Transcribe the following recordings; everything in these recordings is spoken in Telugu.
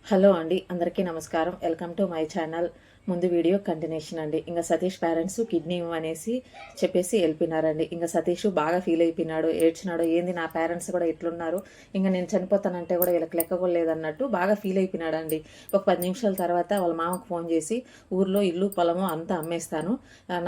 హలో అండి, అందరికీ నమస్కారం. Welcome to my channel. ముందు వీడియో కంటిన్యూషన్ అండి. ఇంకా సతీష్ పేరెంట్స్ కిడ్నీ అనేసి చెప్పేసి వెళ్ళిపోయినారండి. ఇంకా సతీష్ బాగా ఫీల్ అయిపోయినాడు, ఏడ్చినాడు. ఏంది నా పేరెంట్స్ కూడా ఇట్లున్నారు, ఇంకా నేను చనిపోతానంటే కూడా వీళ్ళకి లెక్కగొలేదన్నట్టు బాగా ఫీల్ అయిపోయినాడండి. ఒక 10 నిమిషాల తర్వాత వాళ్ళ మామకు ఫోన్ చేసి, ఊర్లో ఇల్లు పొలము అంతా అమ్మేస్తాను,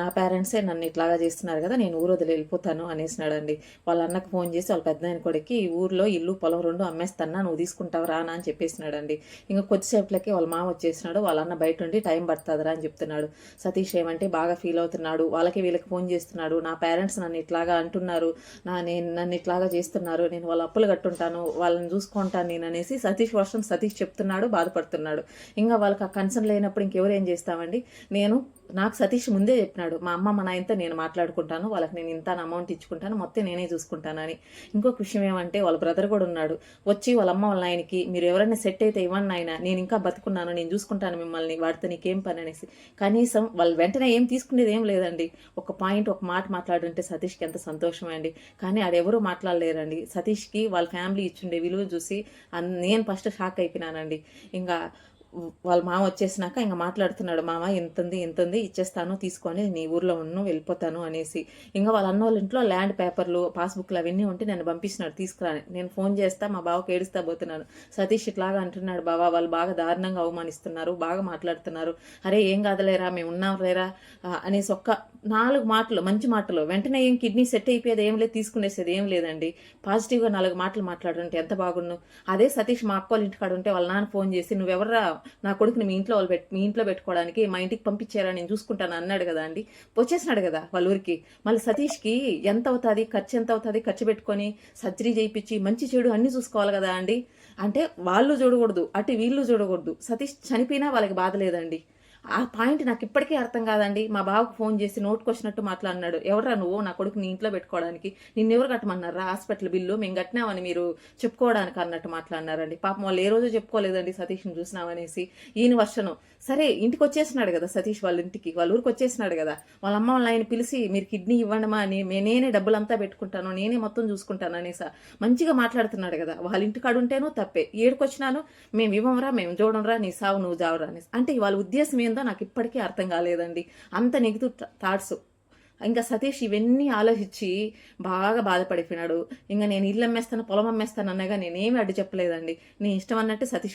నా పేరెంట్సే నన్ను ఇట్లాగా చేస్తున్నారు కదా, నేను ఊరు వదిలి వెళ్ళిపోతాను అనేసినాడండి. వాళ్ళ అన్నకు ఫోన్ చేసి వాళ్ళ పెద్ద ఆయన కొడుకు, ఈ ఊర్లో ఇల్లు పొలం రెండు అమ్మేస్తానా, నువ్వు తీసుకుంటావు రానా అని చెప్పేసినాడండి. ఇంకా కొద్దిసేపటికి వాళ్ళ మామ వచ్చేసినాడు. వాళ్ళ అన్న బయట ఉండి టైం పడుతుందిరా అని చెప్తున్నాడు. సతీష్ ఏమంటే బాగా ఫీల్ అవుతున్నాడు. వాళ్ళకి వీళ్ళకి ఫోన్ చేస్తున్నాడు. నా పేరెంట్స్ నన్ను ఇట్లాగా అంటున్నారు, నన్ను ఇట్లాగా చేస్తున్నారు, నేను వాళ్ళ అప్పులు కట్టుంటాను, వాళ్ళని చూసుకుంటాను నేను అనేసి సతీష్ వర్షం సతీష్ చెప్తున్నాడు, బాధపడుతున్నాడు. ఇంకా వాళ్ళకి ఆ కన్సర్న్ లేనప్పుడు ఇంకెవరు ఏం చేస్తామండి. నాకు సతీష్ ముందే చెప్పినాడు, మా అమ్మ మా నాయనతో నేను మాట్లాడుకుంటాను, వాళ్ళకి నేను ఇంత అమౌంట్ ఇచ్చుకుంటాను, మొత్తం నేనే చూసుకుంటానని. ఇంకొక విషయం ఏమంటే వాళ్ళ బ్రదర్ కూడా ఉన్నాడు. వచ్చి వాళ్ళ అమ్మ వాళ్ళ నాయనకి, మీరు ఎవరైనా సెట్ అయితే ఇవ్వండి ఆయన, నేను ఇంకా బతుకున్నాను, నేను చూసుకుంటాను మిమ్మల్ని, వాడితో నీకేం పని అనేసి. కనీసం వాళ్ళు వెంటనే ఏం తీసుకునేది ఏం లేదండి. ఒక మాట మాట్లాడుంటే సతీష్కి ఎంత సంతోషమే అండి. కానీ ఆడెవరూ మాట్లాడలేరండి. సతీష్కి వాళ్ళ ఫ్యామిలీ ఇచ్చిండే విలువ చూసి నేను ఫస్ట్ షాక్ అయిపోయినానండి. ఇంకా వాళ్ళ మామ వచ్చేసినాక ఇంకా మాట్లాడుతున్నాడు, మామ ఇంతుంది ఇచ్చేస్తాను, తీసుకొని నీ ఊర్లో వెళ్ళిపోతాను అనేసి. ఇంకా వాళ్ళ అన్న వాళ్ళ ఇంట్లో ల్యాండ్ పేపర్లు పాస్బుక్లు అవన్నీ ఉంటే నన్ను పంపిస్తున్నాడు తీసుకురాని. నేను ఫోన్ చేస్తా, మా బావకి ఏడుస్తా పోతున్నాను. సతీష్ ఇట్లాగా అంటున్నాడు, బావా వాళ్ళు బాగా దారుణంగా అవమానిస్తున్నారు, బాగా మాట్లాడుతున్నారు. అరే ఏం కాదులేరా, మేము ఉన్నాం లేరా అనేసి ఒక్క 4 మాటలు, మంచి మాటలు. వెంటనే ఏం కిడ్నీ సెట్ అయిపోయేది ఏం లేదు, తీసుకునేసేది ఏం లేదండి. పాజిటివ్గా 4 మాటలు మాట్లాడుంటే ఎంత బాగుండు. అదే సతీష్ మా అక్క వాళ్ళ ఇంటికాడ ఉంటే వాళ్ళ నాన్న ఫోన్ చేసి, నువ్వెవర్రా నా కొడుకుని మీ ఇంట్లో పెట్టుకోవడానికి, మా ఇంటికి పంపించారా, నేను చూసుకుంటాను అన్నాడు కదా అండి. వచ్చేసినాడు కదా వాళ్ళ ఊరికి. మళ్ళీ సతీష్కి ఎంత అవుతుంది ఖర్చు, ఎంత అవుతుంది ఖర్చు పెట్టుకొని సర్జరీ చేయించి మంచి చెడు అన్ని చూసుకోవాలి కదా అండి. అంటే వాళ్ళు చూడకూడదు, అటు వీళ్ళు చూడకూడదు. సతీష్ చనిపోయినా వాళ్ళకి బాధ లేదండి. ఆ పాయింట్ నాకు ఇప్పటికీ అర్థం కాదండి. మా బావకు ఫోన్ చేసి నోటుకొచ్చినట్టు మాట్లాడినాడు. ఎవరా నువ్వు నా కొడుకు నీ ఇంట్లో పెట్టుకోవడానికి, నిన్నెవరు కట్టమన్నారా హాస్పిటల్ బిల్లు, మేము కట్టినామని మీరు చెప్పుకోవడానికి అన్నట్టు మాట్లాడినారండి. పాపం వాళ్ళు ఏ రోజు చెప్పుకోలేదండి సతీష్ని చూసినామనేసి. ఈయన వర్షను సరే ఇంటికి వచ్చేసినాడు కదా సతీష్, వాళ్ళ ఇంటికి వాళ్ళ ఊరికి వచ్చేసినాడు కదా. వాళ్ళ అమ్మ వాళ్ళ ఆయన పిలిచి, మీరు కిడ్నీ ఇవ్వండిమా అని, నేనే డబ్బులంతా పెట్టుకుంటాను, నేనే మొత్తం చూసుకుంటాను అనేసి మంచిగా మాట్లాడుతున్నాడు కదా. వాళ్ళ ఇంటికాడు ఉంటేనూ తప్పే, ఏడుకొచ్చినాను మేము ఇవ్వమరా, మేము చూడంరా, నీ సావు నువ్వు జావురా అనేసి. అంటే వాళ్ళ ఉద్దేశం ఏందో నాకు ఇప్పటికీ అర్థం కాలేదండి. అంత నెగిటివ్ థాట్స్. ఇంకా సతీష్ ఇవన్నీ ఆలోచించి బాగా బాధపడిపోయినాడు. ఇంకా నేను ఇల్లు అమ్మేస్తాను, పొలం అమ్మేస్తాను అన్నగా నేనేమి అడ్డు చెప్పలేదండి. నీ ఇష్టం అన్నట్టు సతీష్